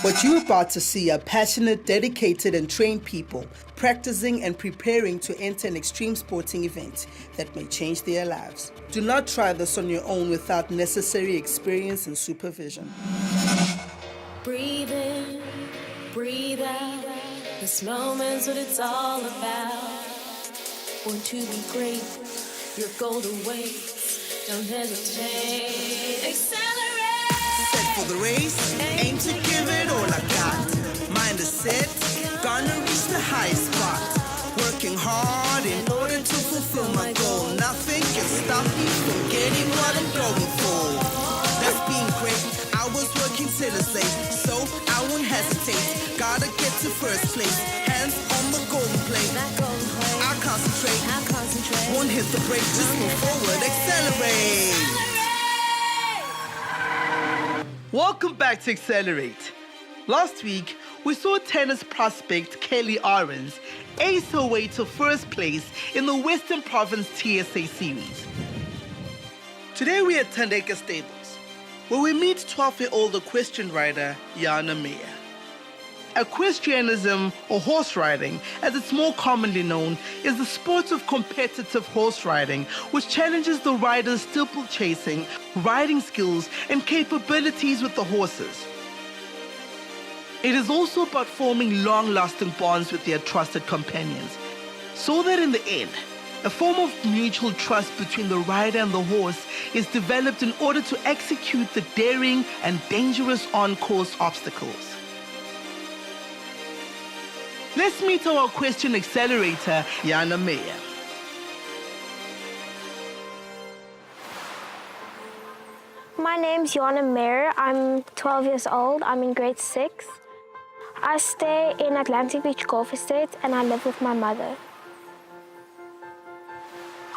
What you're about to see are passionate, dedicated, and trained people practicing and preparing to enter an extreme sporting event that may change their lives. Do not try this on your own without necessary experience and supervision. Breathe in, breathe out. This moment's what it's all about. Born to be great, your goal awaits. Don't hesitate. Xcellerate! Set for the race, aim to give it all I got. Mind is set, gonna reach the highest spot. Working hard in order to fulfill my goal. Nothing can stop me from getting what I'm going for. That's being great. I was working tirelessly, so I won't hesitate. Gotta get to first place. Hands on the golden plate. I'll concentrate. Won't hit the brake. Just move forward. Xcellerate. Welcome back to Xcellerate. Last week, we saw tennis prospect Kelly Ahrens ace her way to first place in the Western Province TSA Series. Today we at Tandeka Stables, where we meet 12-year-old equestrian rider Jana Meyer. Equestrianism, or horse riding, as it's more commonly known, is the sport of competitive horse riding, which challenges the rider's steeplechasing, riding skills, and capabilities with the horses. It is also about forming long-lasting bonds with their trusted companions, so that in the end, a form of mutual trust between the rider and the horse is developed in order to execute the daring and dangerous on-course obstacles. Let's meet our equestrian accelerator, Jana Meyer. My name's Jana Meyer. I'm 12 years old. I'm in grade 6. I stay in Atlantic Beach Golf Estate and I live with my mother.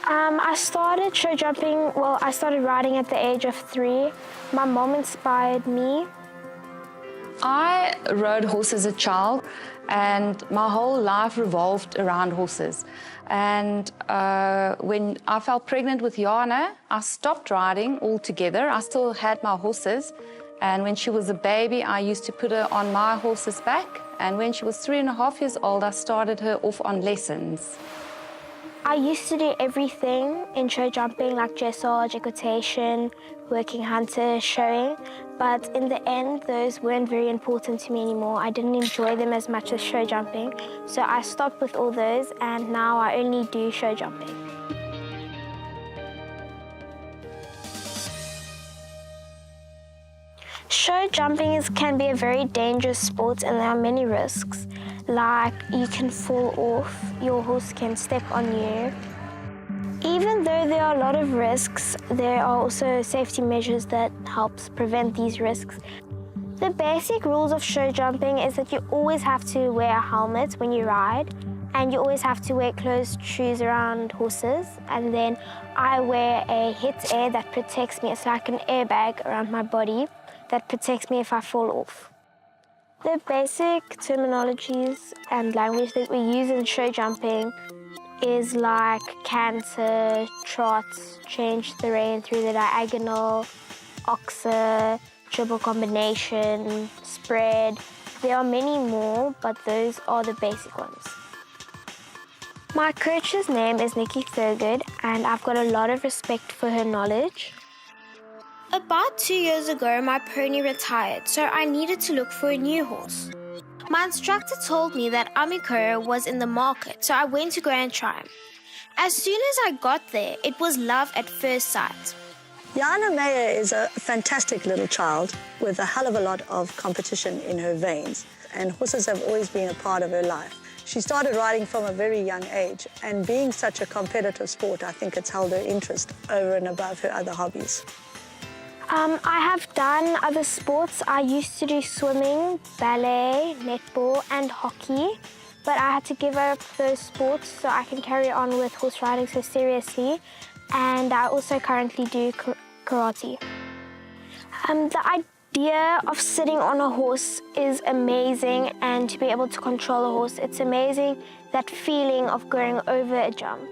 I started show jumping, I started riding at the age of 3. My mom inspired me. I rode horses as a child, and my whole life revolved around horses. And when I fell pregnant with Jana, I stopped riding altogether. I still had my horses, and when she was a baby, I used to put her on my horse's back. And when she was 3.5 years old, I started her off on lessons. I used to do everything in show jumping, like dressage, equitation, working hunter, showing, but in the end, those weren't very important to me anymore. I didn't enjoy them as much as show jumping, so I stopped with all those, and now I only do show jumping. Show jumping can be a very dangerous sport, and there are many risks. Like you can fall off, your horse can step on you. Even though there are a lot of risks, there are also safety measures that helps prevent these risks. The basic rules of show jumping is that you always have to wear a helmet when you ride, and you always have to wear closed shoes around horses. And then I wear a hit air that protects me. It's like an airbag around my body that protects me if I fall off. The basic terminologies and language that we use in show jumping is like canter, trot, change the rein through the diagonal, oxer, triple combination, spread. There are many more, but those are the basic ones. My coach's name is Nikki Thurgood, and I've got a lot of respect for her knowledge. About 2 years ago, my pony retired, so I needed to look for a new horse. My instructor told me that Amikura was in the market, so I went to go and try him. As soon as I got there, it was love at first sight. Jana Meyer is a fantastic little child with a hell of a lot of competition in her veins, and horses have always been a part of her life. She started riding from a very young age, and being such a competitive sport, I think it's held her interest over and above her other hobbies. I have done other sports. I used to do swimming, ballet, netball, and hockey, but I had to give up those sports so I can carry on with horse riding so seriously, and I also currently do karate. The idea of sitting on a horse is amazing, and to be able to control a horse, it's amazing, that feeling of going over a jump.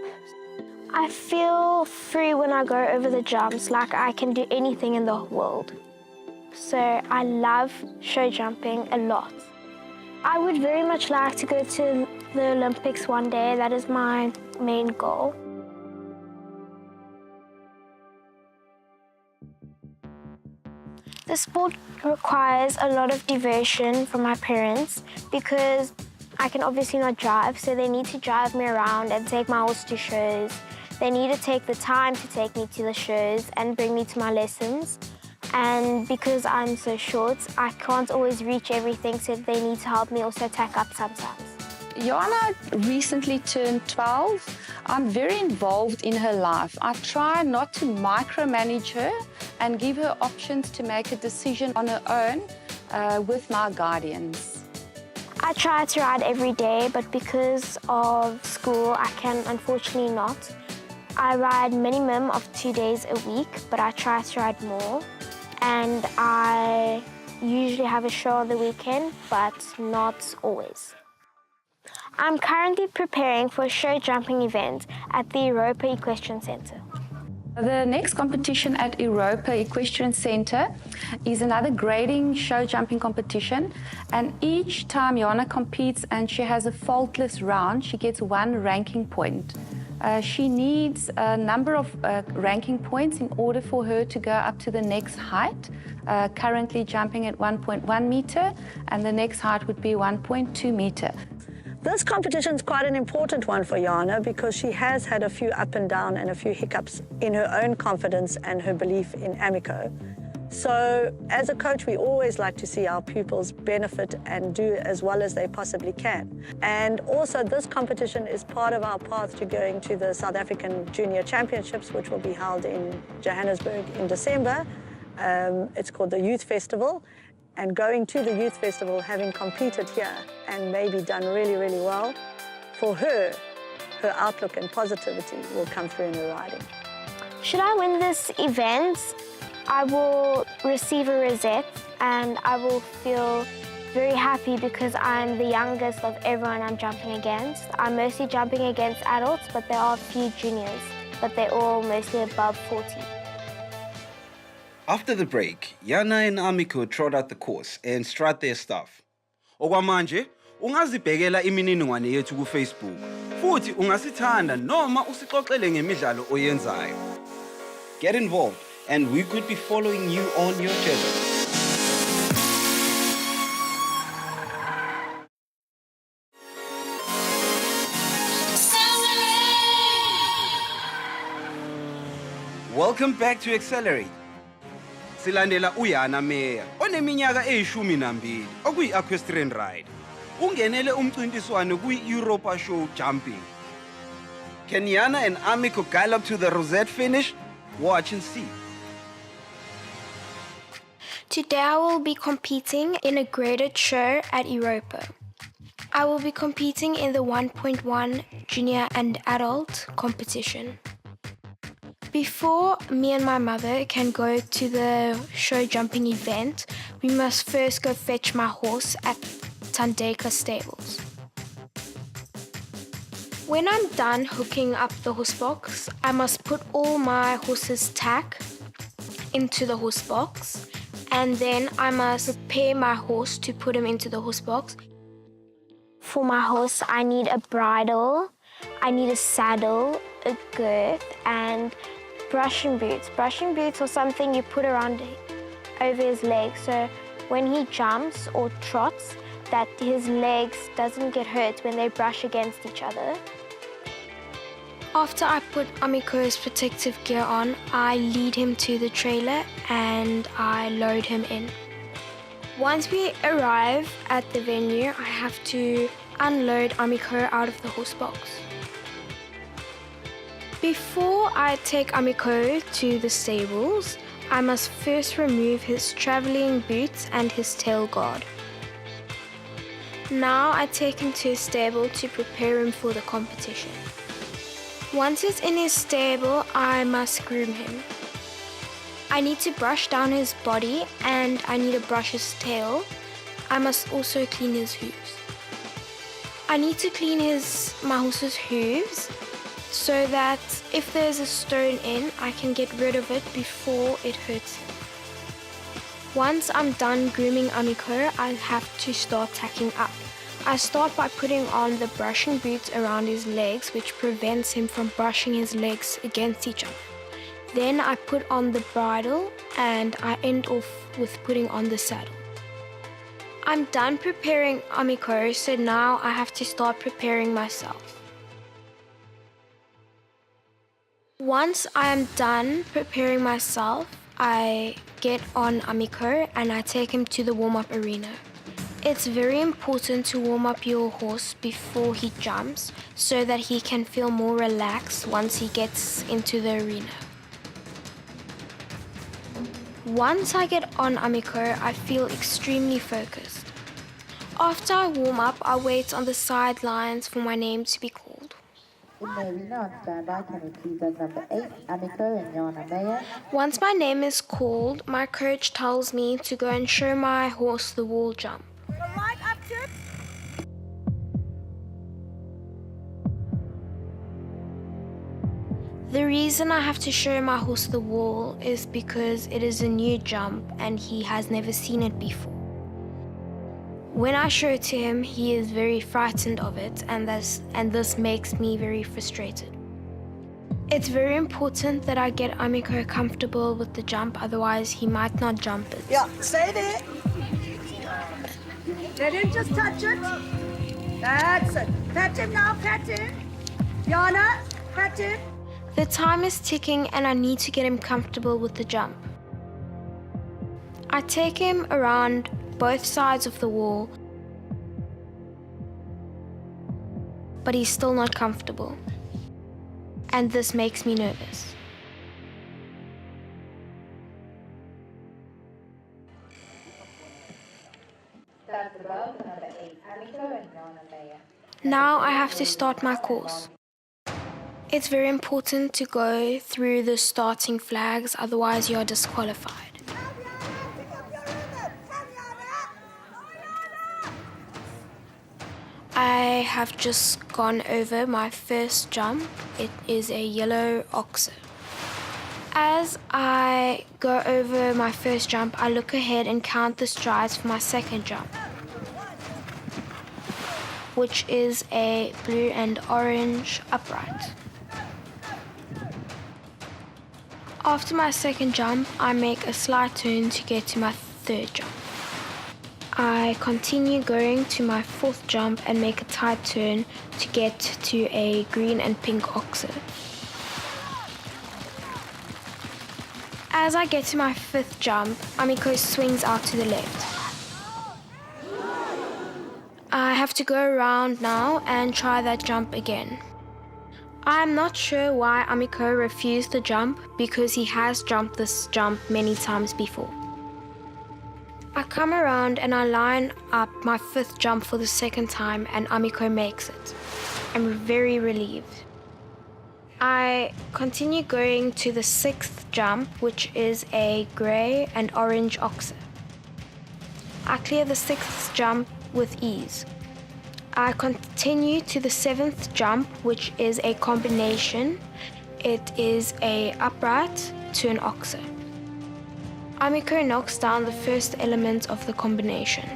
I feel free when I go over the jumps, like I can do anything in the world. so I love show jumping a lot. I would very much like to go to the Olympics one day. That is my main goal. The sport requires a lot of devotion from my parents because I can obviously not drive, so they need to drive me around and take my horse to shows. They need to take the time to take me to the shows and bring me to my lessons. And because I'm so short, I can't always reach everything, so they need to help me also tack up sometimes. Jana recently turned 12. I'm very involved in her life. I try not to micromanage her and give her options to make a decision on her own with my guardians. I try to ride every day, but because of school, I can unfortunately not. I ride minimum of 2 days a week, but I try to ride more. And I usually have a show on the weekend, but not always. I'm currently preparing for a show jumping event at the Europa Equestrian Centre. The next competition at Europa Equestrian Centre is another grading show jumping competition, and each time Jana competes and she has a faultless round, she gets 1 ranking point. She needs a number of ranking points in order for her to go up to the next height, currently jumping at 1.1 meter, and the next height would be 1.2 meter. This competition is quite an important one for Jana because she has had a few up and down and a few hiccups in her own confidence and her belief in Amico. So as a coach, we always like to see our pupils benefit and do as well as they possibly can. And also this competition is part of our path to going to the South African Junior Championships, which will be held in Johannesburg in December. It's called the Youth Festival. And going to the Youth Festival, having competed here and maybe done really, really well, for her, her outlook and positivity will come through in her riding. Should I win this event, I will receive a rosette and I will feel very happy because I'm the youngest of everyone I'm jumping against. I'm mostly jumping against adults, but there are a few juniors, but they're all mostly above 40. After the break, Jana and Amico trot out the course and strut their stuff. Okwamanje, ungazibhekela imininingwane yethu ku Facebook. Futhi ungasithanda noma usixoxele ngemidlalo oyenzayo. Get involved and we could be following you on your journey. Welcome back to Xcellerate. Silandela Jana Meyer, oneminyaka e12, okuyi-equestrian ride. Ungenele umncintiswano kwi-Europa show jumping. Can Jana and Amico gallop to the rosette finish? Watch and see. Today I will be competing in a graded show at Europa. I will be competing in the 1.1 junior and adult competition. Before me and my mother can go to the show jumping event, we must first go fetch my horse at Tandeka stables. When I'm done hooking up the horse box, I must put all my horse's tack into the horse box, and then I must prepare my horse to put him into the horse box. For my horse, I need a bridle, I need a saddle, a girth, and brushing boots. Brushing boots are something you put around over his legs, so when he jumps or trots, that his legs doesn't get hurt when they brush against each other. After I put Amico's protective gear on, I lead him to the trailer and I load him in. Once we arrive at the venue, I have to unload Amico out of the horse box. Before I take Amico to the stables, I must first remove his travelling boots and his tail guard. Now I take him to his stable to prepare him for the competition. Once he's in his stable, I must groom him. I need to brush down his body and I need to brush his tail. I must also clean his hooves. I need to clean my horse's hooves so that if there's a stone in, I can get rid of it before it hurts him. Once I'm done grooming Amiko, I have to start tacking up. I start by putting on the brushing boots around his legs, which prevents him from brushing his legs against each other. Then I put on the bridle and I end off with putting on the saddle. I'm done preparing Amiko, so now I have to start preparing myself. Once I am done preparing myself, I get on Amiko and I take him to the warm-up arena. It's very important to warm up your horse before he jumps so that he can feel more relaxed once he gets into the arena. Once I get on Amiko, I feel extremely focused. After I warm up, I wait on the sidelines for my name to be called. In the arena on standby, can we please have number 8, Amiko and Jana Meyer? Once my name is called, my coach tells me to go and show my horse the wall jump. Right up to it. The reason I have to show my horse the wall is because it is a new jump and he has never seen it before. When I show it to him, he is very frightened of it, and this makes me very frustrated. It's very important that I get Amiko comfortable with the jump, otherwise he might not jump it. Yeah, stay there. Let him just touch it. That's it. Pat him now, pat him. Jana, pat him. The time is ticking and I need to get him comfortable with the jump. I take him around both sides of the wall, but he's still not comfortable, and this makes me nervous. That's above number 8, Amiko and Jana Meyer. Now I have to start my course. It's very important to go through the starting flags, otherwise you are disqualified. I have just gone over my first jump. It is a yellow oxer. As I go over my first jump, I look ahead and count the strides for my second jump, which is a blue and orange upright. After my second jump, I make a slight turn to get to my third jump. I continue going to my fourth jump and make a tight turn to get to a green and pink oxer. As I get to my fifth jump, Amiko swings out to the left. I have to go around now and try that jump again. I'm not sure why Amiko refused the jump because he has jumped this jump many times before. I come around and I line up my fifth jump for the second time and Amiko makes it. I'm very relieved. I continue going to the sixth jump, which is a grey and orange oxer. I clear the sixth jump with ease. I continue to the seventh jump, which is a combination. It is a upright to an oxer. Amiko knocks down the first element of the combination,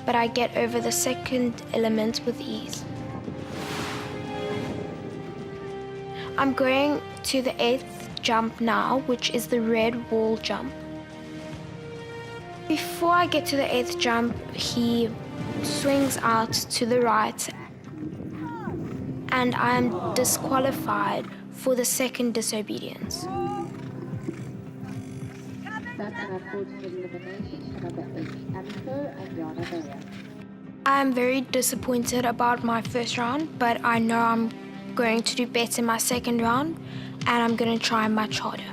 but I get over the second element with ease. I'm going to the eighth jump now, which is the red wall jump. Before I get to the eighth jump, he swings out to the right and I am disqualified for the second disobedience. That's an unfortunate elimination for number 8, Amiko and Jana Meyer. I am very disappointed about my first round, but I know I'm going to do better in my second round and I'm going to try much harder.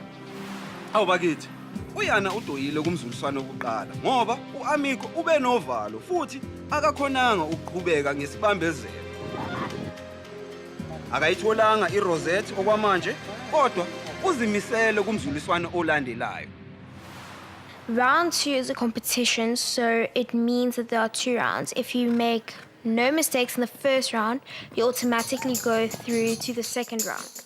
Hawu bakithi, uYana udoyile kumzuliswano wokuqala ngoba uAmiko ube novalo futhi akakhonanga ukuqhubeka ngesibambezelo. Akayitholanga iRosette okwamanje, kodwa uzimisele kumzuliswano olandelayo. Round 2 is a competition, so it means that there are 2 rounds. If you make no mistakes in the first round, you automatically go through to the second round.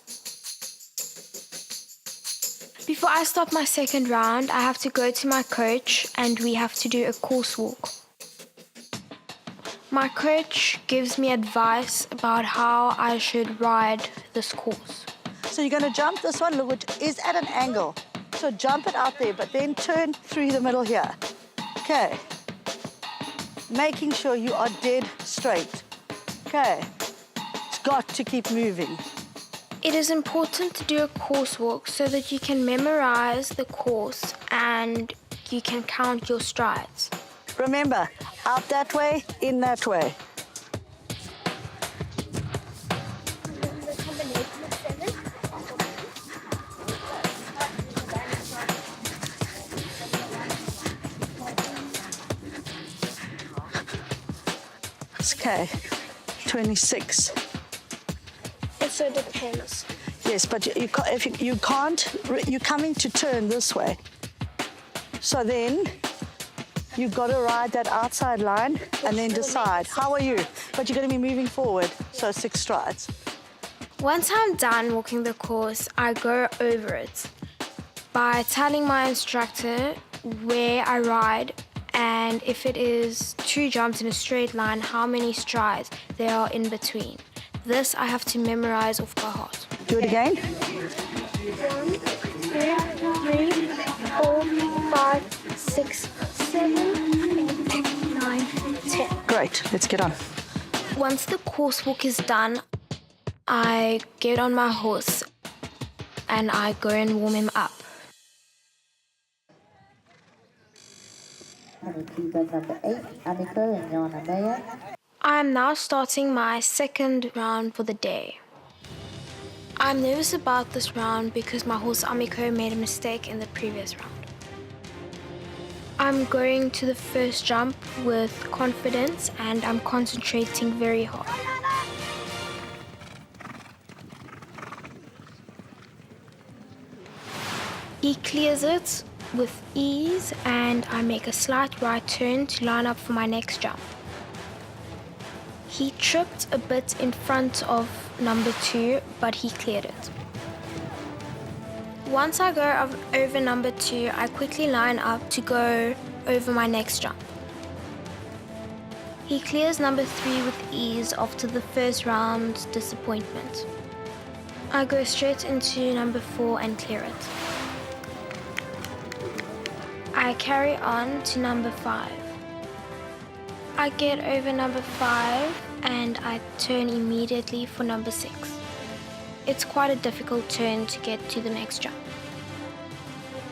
Before I start my second round, I have to go to my coach and we have to do a course walk. My coach gives me advice about how I should ride this course. So you're going to jump this one, which is at an angle. So jump it out there, but then turn through the middle here. Okay. Making sure you are dead straight. Okay. It's got to keep moving. It is important to do a course walk so that you can memorize the course and you can count your strides. Remember, out that way, in that way. Okay, 26. It so depends. Yes, but you can't, you're coming to turn this way. So then you've got to ride that outside line and then decide, how are you? But you're going to be moving forward, so 6 strides. Once I'm done walking the course, I go over it by telling my instructor where I ride and if it is 2 jumps in a straight line, how many strides there are in between. This I have to memorize off by heart. Do it again. 1, 2, 3, 4, 5, 6, 7, 8, 9, 10. Great, let's get on. Once the course walk is done, I get on my horse and I go and warm him up. Number 8, Annika and Jana Meyer. I am now starting my second round for the day. I'm nervous about this round because my horse Amiko made a mistake in the previous round. I'm going to the first jump with confidence and I'm concentrating very hard. He clears it with ease and I make a slight right turn to line up for my next jump. He tripped a bit in front of number 2, but he cleared it. Once I go over number 2, I quickly line up to go over my next jump. He clears number 3 with ease after the first round's disappointment. I go straight into number 4 and clear it. I carry on to number 5. I get over number 5 and I turn immediately for number 6. It's quite a difficult turn to get to the next jump.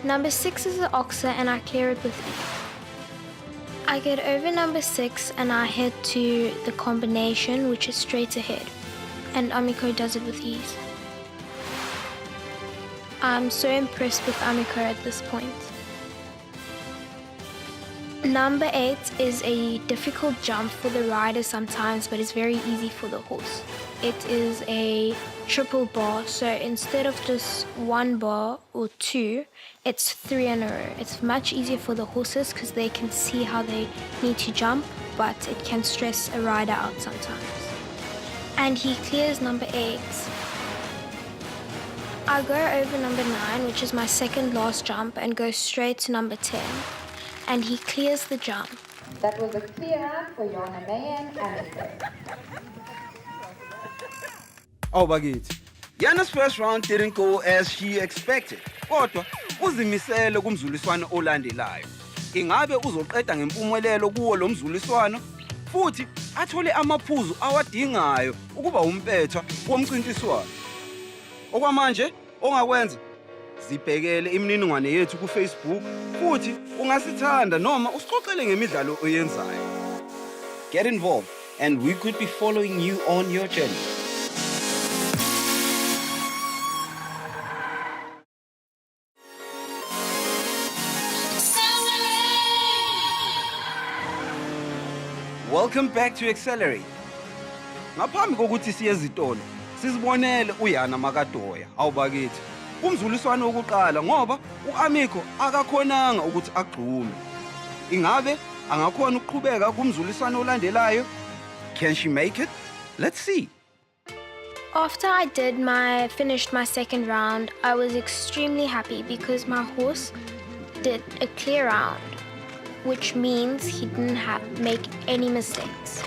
Number 6 is the oxer and I clear it with ease. I get over number 6 and I head to the combination, which is straight ahead, and Amiko does it with ease. I'm so impressed with Amiko at this point. Number 8 is a difficult jump for the rider sometimes, but it's very easy for the horse. It is a triple bar, so instead of just 1 bar or 2, it's 3 in a row. It's much easier for the horses because they can see how they need to jump, but it can stress a rider out sometimes. And he clears number 8. I go over number 9, which is my second last jump, and go straight to number 10. And he clears the jump. That was a clear for Jana Meyer and Annika. Oh, bakithi. Jana's first round didn't go as she expected. Kodwa uzimisele kumzuliswano olandelayo. Ingabe uzoqeda ngempumelelo kuwo lo mzuliswano futhi athole amaphuzu awadingayo ukuba umpetha womcintiswano. Okwamanje ongakwenza sibhekele imininingwane yethu ku Facebook futhi ungasithanda noma usixoxele ngemidlalo oyenzayo. Get involved and we could be following you on your journey. Welcome back to Xcellerate. Ngaphambi kokuthi siye ezitolo, sizibonele uJana Makadoya, awubakithi. Umzuliswano wokuqala ngoba uAmiko akakhonanga ukuthi agqume. Ingabe angakhona ukuqhubeka kumzuliswano olandelayo? Can she make it? Let's see. After I finished my second round, I was extremely happy because my horse did a clear round, which means he didn't make any mistakes.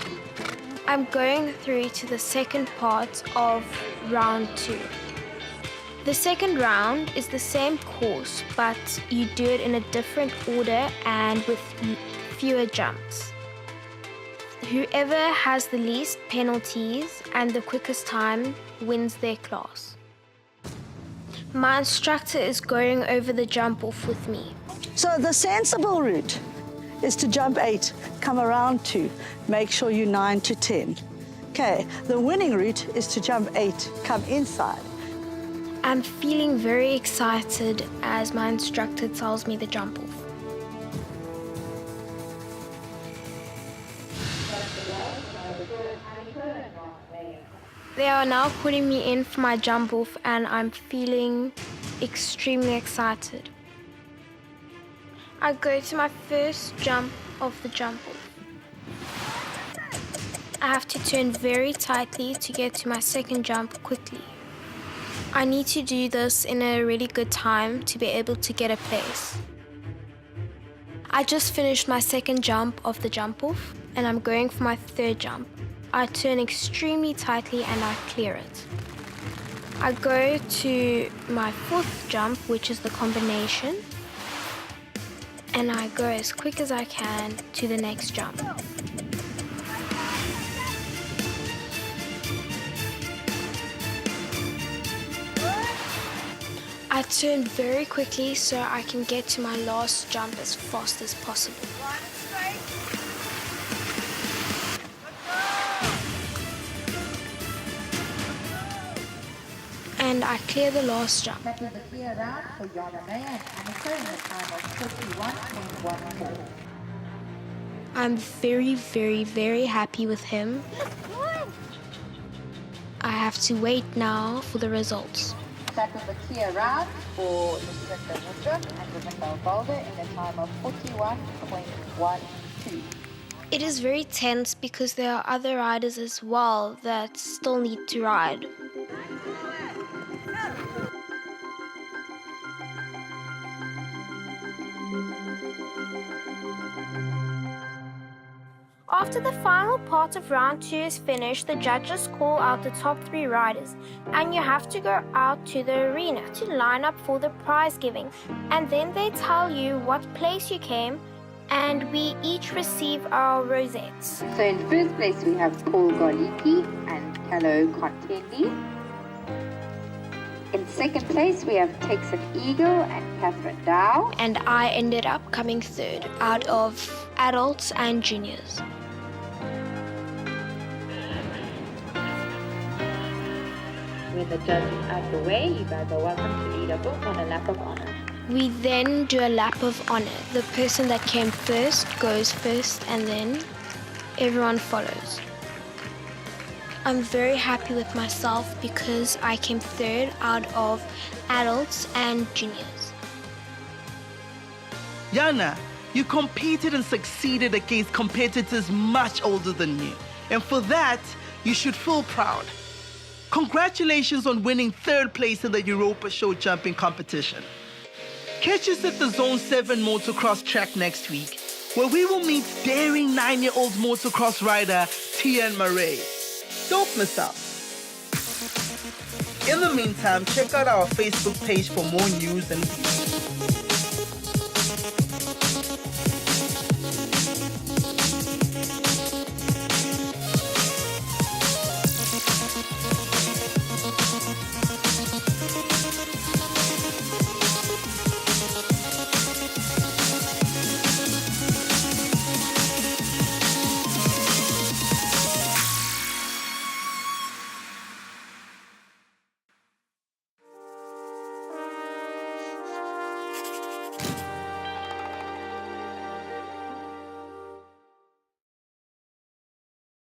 I'm going through to the second part of round 2. The second round is the same course, but you do it in a different order and with fewer jumps. Whoever has the least penalties and the quickest time wins their class. My instructor is going over the jump off with me. So the sensible route is to jump 8, come around 2, make sure you're 9 to 10. Okay, the winning route is to jump 8, come inside. I'm feeling very excited as my instructor tells me the jump off. They are now putting me in for my jump off and I'm feeling extremely excited. I go to my first jump of the jump off. I have to turn very tightly to get to my second jump quickly. I need to do this in a really good time to be able to get a place. I just finished my second jump of the jump off and I'm going for my third jump. I turn extremely tightly and I clear it. I go to my fourth jump, which is the combination, and I go as quick as I can to the next jump. I turn very quickly so I can get to my last jump as fast as possible. And I clear the last jump. That was a clear round for Jana Meyer and Annika in a time of 41.14. I'm very, very, very happy with him. I have to wait now for the results. That was a clear round for Lucinda Woodruff and Rebecca Balder in a time of 41.12. It is very tense because there are other riders as well that still need to ride. After the final part of round 2 is finished, the judges call out the top 3 riders and you have to go out to the arena to line up for the prize giving, and then they tell you what place you came and we each receive our rosettes. So in first place we have Paul Goliki and Callow Contendi. In second place we have Texan Eagle and Catherine Dow. And I ended up coming third out of adults and juniors. With the judges out the way, you guys are welcome to lead us off on a lap of honor. We then do a lap of honor. The person that came first goes first and then everyone follows. I'm very happy with myself because I came third out of adults and juniors. Jana, you competed and succeeded against competitors much older than you. And for that, you should feel proud. Congratulations on winning 3rd place in the Europa show jumping competition. Catch us at the Zone 7 motocross track next week, where we will meet daring 9-year-old motocross rider Tian Murray. Don't miss out. In the meantime, check out our Facebook page for more news and views.